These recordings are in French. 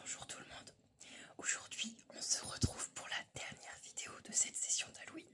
Bonjour tout le monde. Aujourd'hui, on se retrouve pour la dernière vidéo de cette session d'Halloween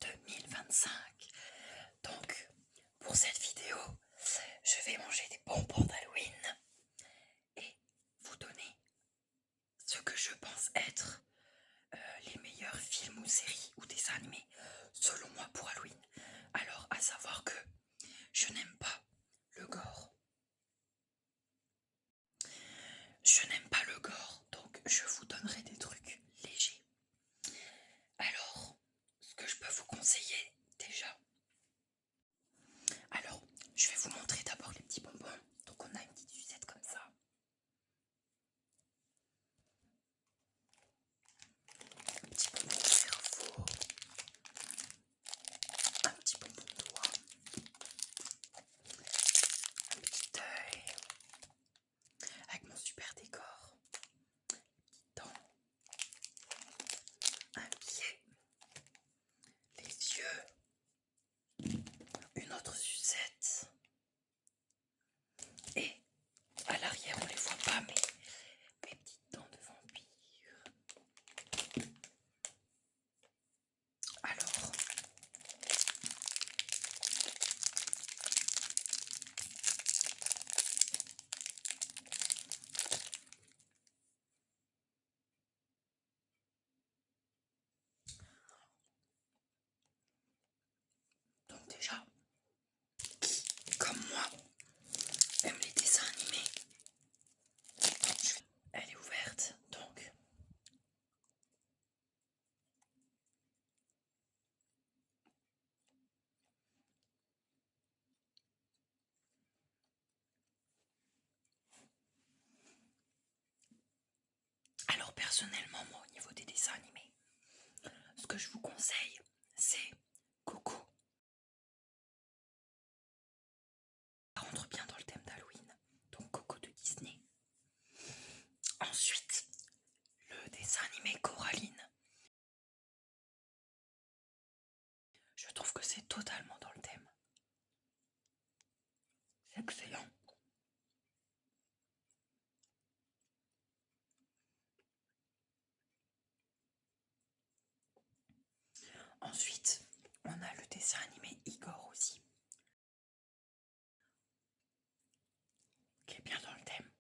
2025. Donc, pour cette vidéo, je vais manger des bonbons d'Halloween et vous donner ce que je pense être les meilleurs films ou séries ou dessins animés selon moi pour Halloween. Alors, à savoir que je n'aime pas le gore. Je n'aime pas le gore, donc je vous donnerai des trucs légers. Alors, ce que je peux vous conseiller déjà. Alors, je vais vous montrer d'abord les petits bonbons. Donc on a une petite sucette comme ça. Un petit bonbon de cerveau. Un petit bonbon de doigt. Un petit œil. Avec mon super décor. Petites dents. Un pied. Les yeux. Une autre sucette. Et à l'arrière, on les voit pas, mais mes petites dents de vampire. Alors, donc déjà, qui, comme moi, aime les dessins animés, elle est ouverte, donc alors personnellement, moi, au niveau des dessins animés, ce que je vous conseille, c'est Coco. Ça rentre bien dans le thème d'Halloween, donc Coco de Disney. Ensuite, le dessin animé Coraline. Je trouve que c'est totalement dans le thème. C'est excellent. Ensuite, on a le dessin animé Igor aussi, qui est bien dans le thème.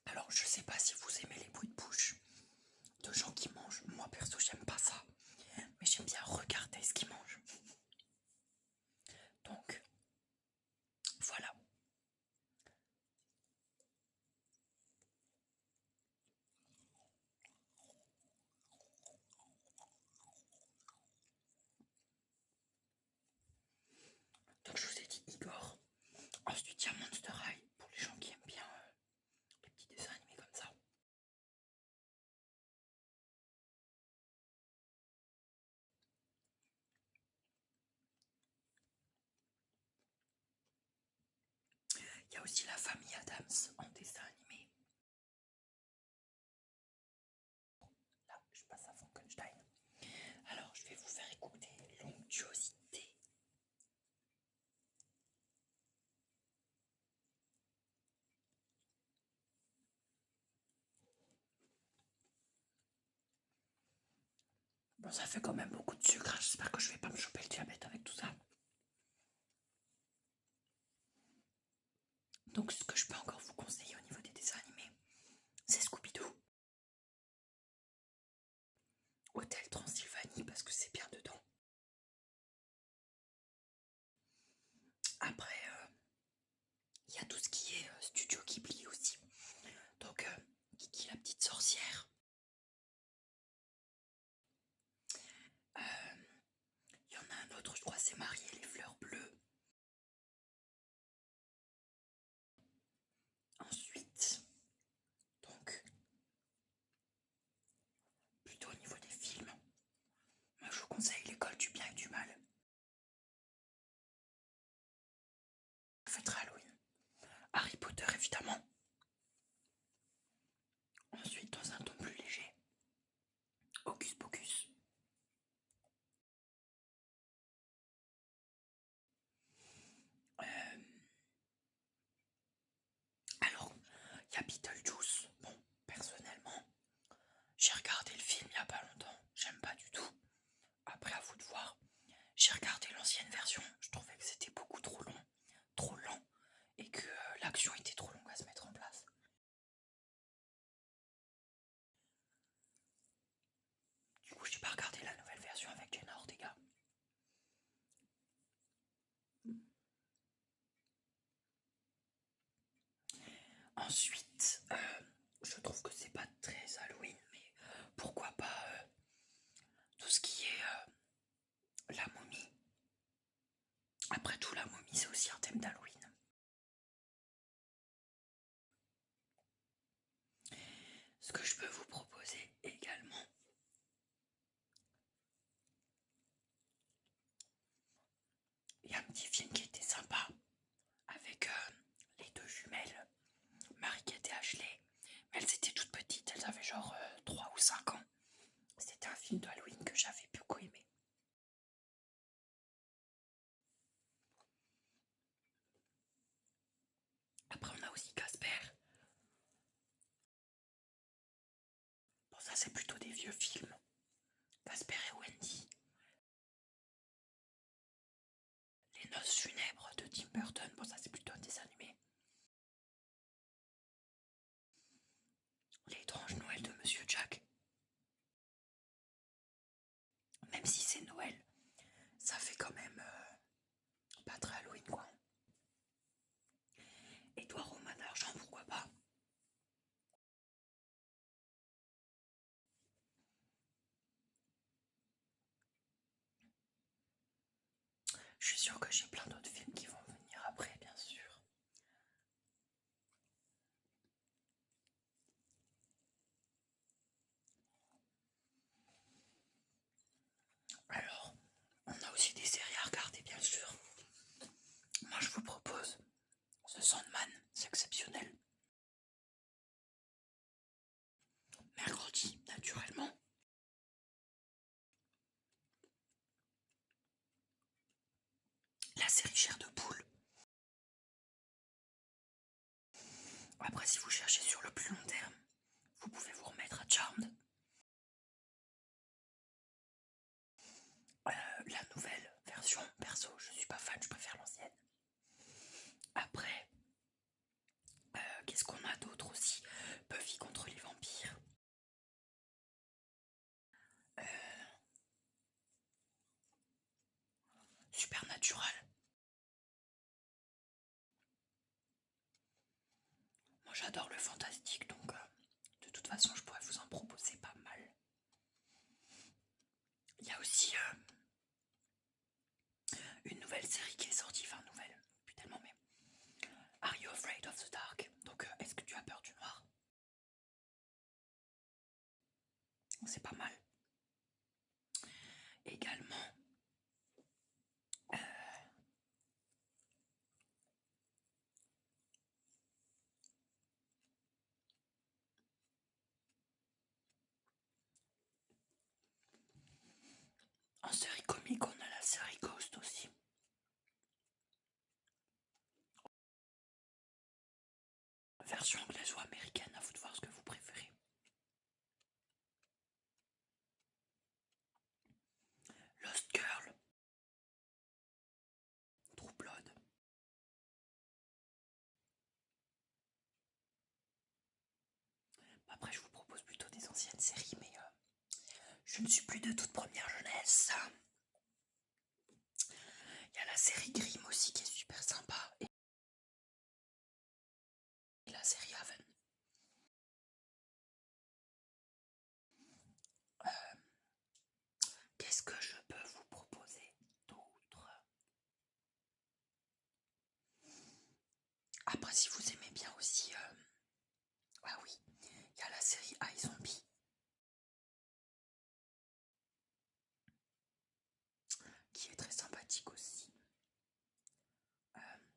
Alors, je sais pas si vous aimez les bruits de bouche de gens qui mangent. Moi, perso, j'aime pas ça. Mais j'aime bien regarder ce qu'ils mangent. Donc, voilà. Donc, je vous ai dit Igor. Ensuite, il y a Monster High pour les gens qui aiment bien les petits dessins animés comme ça. Il y a aussi la famille Adams en dessin animé. Là, je passe à Frankenstein. Alors, je vais vous faire écouter l'onctuosité. Bon, ça fait quand même beaucoup de sucre. Hein. J'espère que je vais pas me choper le diabète avec tout ça. Donc, ce que je peux encore vous conseiller au niveau des dessins animés, c'est Scooby-Doo. Hôtel Transylvanie, parce que c'est bien dedans. Après, il y a tout ce qui est Studio Ghibli aussi. Donc, Kiki la petite sorcière. Il y en a un autre, je crois, c'est Marie et les fleurs bleues. Ensuite, donc, plutôt au niveau des films, moi je vous conseille L'école du bien et du mal. Fête Halloween. Harry Potter, évidemment. Ensuite, dans un ton plus léger, Hocus Pocus. ce que je peux vous proposer également, il y a un petit film qui était sympa avec les deux jumelles, Marie-Kate et Ashley. Mais elles étaient toutes petites, elles avaient genre 3 ou 5 ans. C'était un film d'Halloween que j'avais beaucoup aimé. Après on a aussi Casper. Bon ça c'est plutôt des vieux films. Casper et Wendy. Les noces funèbres de Tim Burton. Bon ça c'est plutôt un dessin animé. L'étrange Noël de Monsieur Jack. Même si c'est Noël, ça fait quand même pas très Halloween quoi. Édouard aux mains d'argent, pourquoi pas. Je suis sûre que j'ai plein d'autres films qui vont venir après, bien sûr. Alors, on a aussi des séries à regarder, bien sûr. Moi, je vous propose The Sandman, c'est exceptionnel. Mercredi, naturellement. La série Chair de poule. Après, si vous cherchez sur le plus long terme, vous pouvez vous remettre à Charmed. La nouvelle version, perso, je suis pas fan, je préfère l'ancienne. Après, qu'est-ce qu'on a d'autre aussi? Buffy contre les vampires. Supernatural. Moi j'adore le fantastique, donc de toute façon je pourrais vous en proposer pas mal. Il y a aussi une nouvelle série qui est sortie, enfin nouvelle, depuis tellement mais Are You Afraid of the Dark? Donc est-ce que tu as peur du noir? C'est pas mal. Également, en série comique, on a la série Ghost aussi. Version anglaise ou américaine, à vous de voir ce que vous préférez. Lost Girl. True Blood. Après, je vous propose plutôt des anciennes séries, mais je ne suis plus de toute première jeunesse. Il y a la série Grimm aussi qui est super sympa. Et la série Haven. Qu'est-ce que je peux vous proposer d'autre? Après, si vous aimez bien aussi... ah oui, il y a la série iZombie. Qui est très sympathique aussi.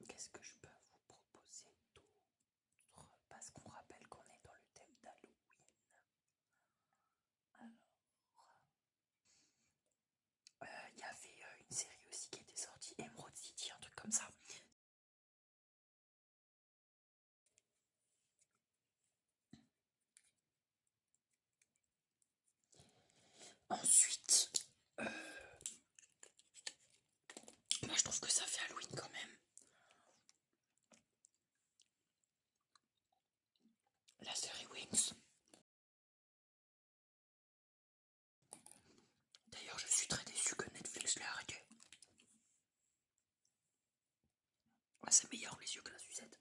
Qu'est-ce que je peux vous proposer d'autre? Parce qu'on rappelle qu'on est dans le thème d'Halloween. Alors, il y avait une série aussi qui était sortie, Emerald City, un truc comme ça. Ensuite, moi je trouve que ça fait Halloween quand même. La série Wings. D'ailleurs, je suis très déçu que Netflix l'ait arrêté. Ah, c'est meilleur les yeux que la sucette.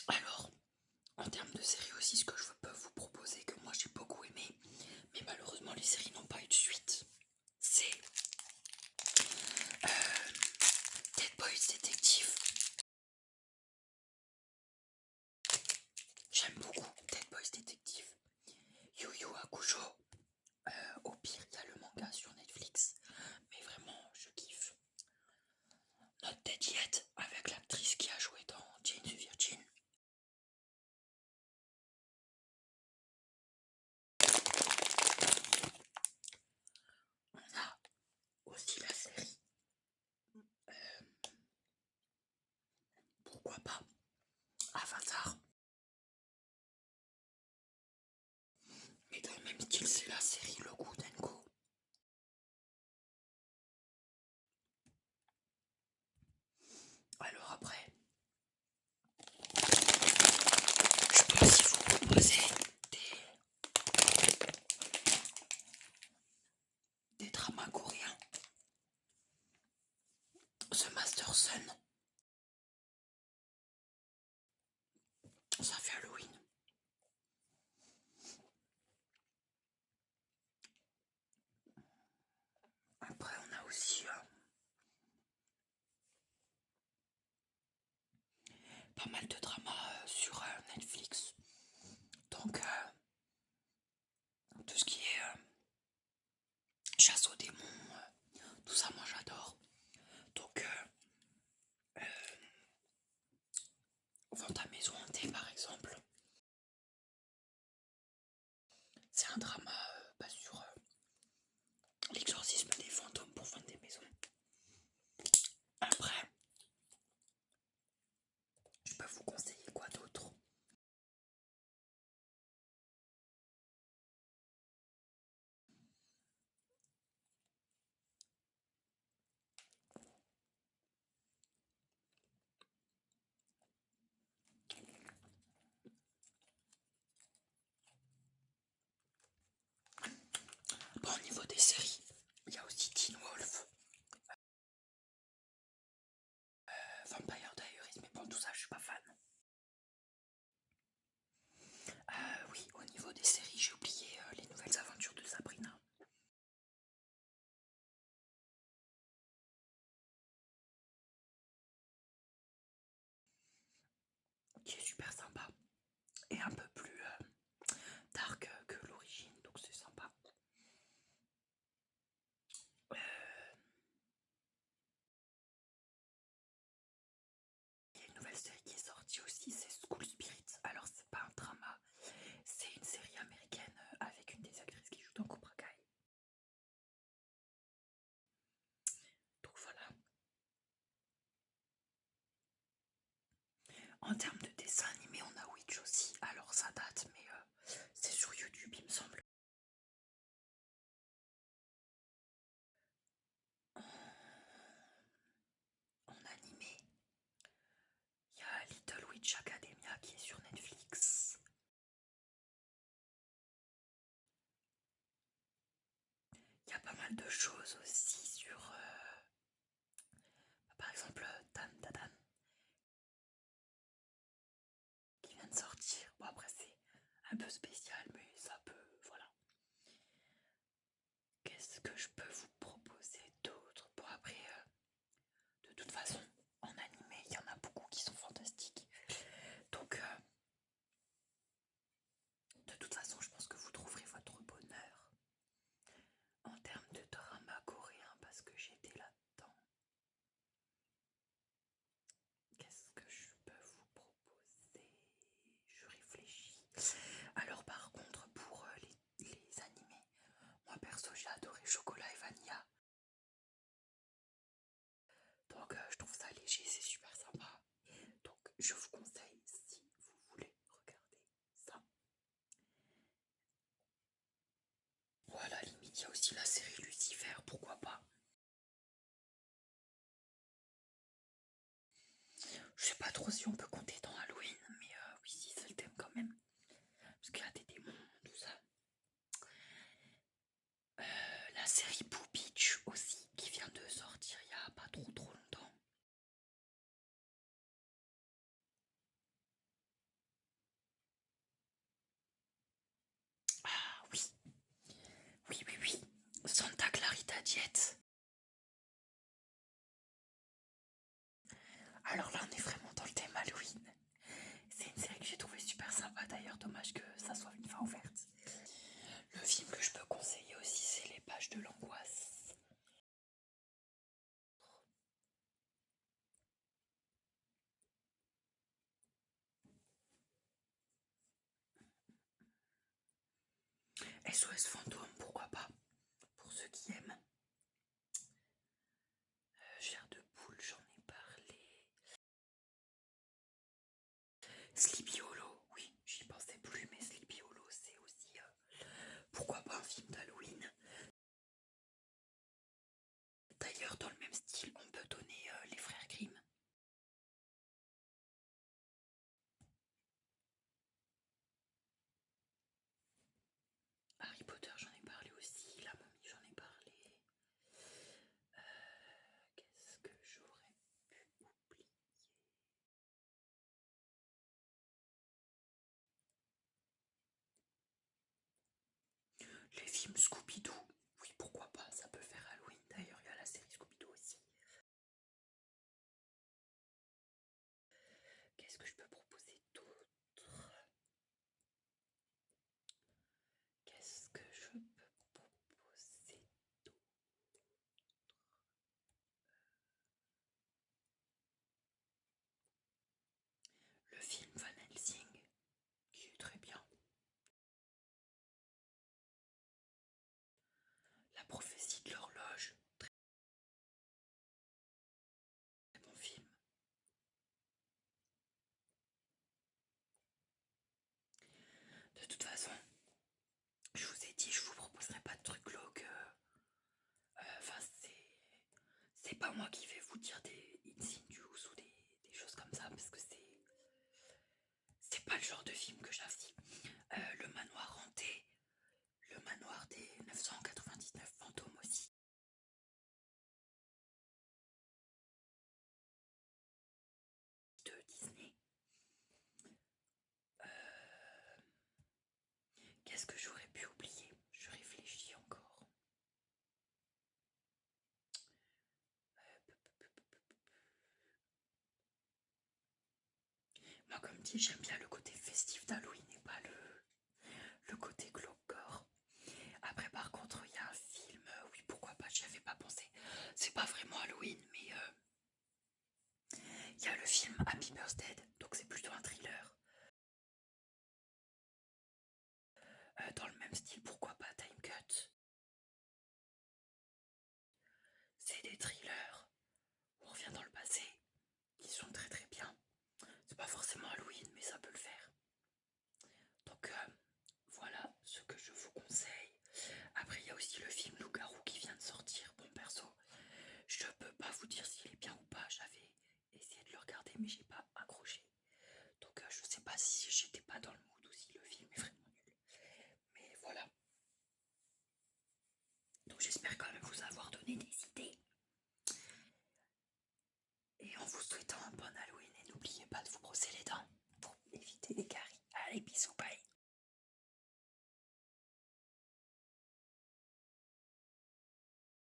Alors, en termes de séries aussi, ce que je peux vous proposer, que moi j'ai beaucoup aimé, mais malheureusement les séries n'ont pas eu de suite, c'est Detective. J'aime beaucoup Dead Boys Detective. Yu Yu Hakusho. Au pire, il y a le manga sur Netflix. Mais vraiment, je kiffe. Not Dead Yet avec l'actrice qui a joué dans Jane the Virgin. On a aussi la série. Pourquoi pas Avatar. Mais dans le même style, c'est la série Le Goût d'Enko. Alors après, je peux aussi vous proposer des dramas coréens. The Master Sun. Ça fait Halloween. Après, on a aussi pas mal de dramas sur Netflix. Donc, tout ce qui est chasse aux démons, tout ça, moi j'adore. Donc, Vends ta maison hantée, par exemple. C'est un drama sur l'exorcisme des fantômes pour vendre des maisons. Après, je peux vous conseiller quoi d'autre? Bon, au niveau des séries, il y a aussi Teen Wolf, Vampire Diaries, mais bon, tout ça, je suis pas fan. Oui, au niveau des séries, j'ai oublié les nouvelles aventures de Sabrina. Qui est super sympa. Et un peu plus dark que l'origine, donc c'est sympa. Il y a une nouvelle série qui est sortie aussi, c'est School Spirit. Alors c'est pas un drama, c'est une série américaine avec une des actrices qui joue dans Cobra Kai. Donc voilà. En termes de dessin animé, on a Witch aussi. Alors ça date, mais c'est sur YouTube, il me semble. En animé, il y a Little Witch Academia qui est sur Netflix. Il y a pas mal de choses aussi sur, par exemple, Dan Dadan qui vient de sortir. Bon après c'est un peu spécial, mais ça peut, voilà. Qu'est-ce que je peux vous proposer d'autre? Bon après, de toute façon, en animé, il y en a beaucoup qui sont fantastiques. Donc, de toute façon, je pense que vous trouverez votre bonheur en termes de drama coréen parce que j'étais là-dedans. Qu'est-ce que je peux vous proposer? Je réfléchis. Alors par contre, pour les animés, moi perso j'ai adoré Chocolat et Vanilla. Donc je trouve ça léger, c'est super sympa. Donc je vous conseille si vous voulez regarder ça. Voilà, limite il y a aussi la série Lucifer, pourquoi pas. Je sais pas trop si on peut compter dans Halloween, mais oui, si, c'est le thème quand même. Parce qu'il y a des démons, tout ça. La série Boo Beach aussi, qui vient de sortir il y a pas trop longtemps. Ah oui, oui. Santa Clarita Diet. Alors là, on est vraiment dans le thème Halloween. C'est une série que j'ai trouvée super sympa d'ailleurs, dommage que ça soit une fin ouverte. Le film que je peux conseiller aussi, c'est Les Pages de l'Angoisse. SOS Fantôme, pourquoi pas, pour ceux qui aiment. Chair de poule, j'en ai parlé. Sleepy Hollow, oui, j'y pensais plus, mais Sleepy Hollow, c'est aussi, pourquoi pas un film d'Halloween. D'ailleurs, dans le même style, on peut donner Les Frères Grimm. Harry Potter, j'en ai parlé aussi. La momie, j'en ai parlé. Qu'est-ce que j'aurais pu oublier? Les films Scooby-Doo. Oui, pourquoi pas, ça peut faire Halloween. D'ailleurs, il y a la série Scooby-Doo aussi. Qu'est-ce que je peux proposer d'autre? Qu'est-ce que je peux proposer d'autre? Le film Van Helsing, qui est très bien. La prophétie de l'horloge, très bon film. De toute façon, je vous ai dit, je vous proposerai pas de trucs glauques. Enfin, c'est pas moi qui vais vous dire des insidious ou des choses comme ça, parce que c'est pas le genre de film que j'apprécie. Le manoir hanté, le manoir des 999 fantômes aussi. De Disney. Qu'est-ce que j'aurais pu oublier? Je réfléchis encore. Moi, comme dit, j'aime bien le côté festif d'Halloween et pas le côté glauque-gore. Après, par contre, il y a un film, oui, pourquoi pas, j'y avais pas pensé. C'est pas vraiment Halloween, mais il y a le film Happy Birthday, donc c'est plutôt un thriller. Dans le même style, pourquoi pas Time Cut. C'est des thrillers où on revient dans le passé, qui sont très très bien. C'est pas forcément Halloween, mais ça peut le faire. Donc voilà ce que je vous conseille. Après, il y a aussi le film Loup-garou qui vient de sortir. Bon, perso, je peux pas vous dire s'il est bien ou pas. J'avais essayé de le regarder, mais j'ai pas accroché. Donc je sais pas si j'étais pas dans le mood ou si le film est vraiment nul. Mais voilà. Donc j'espère quand même vous avoir donné des idées. Et en vous souhaitant un bon Halloween, et n'oubliez pas de vous brosser les dents pour éviter les caries. Allez, bisous, bye.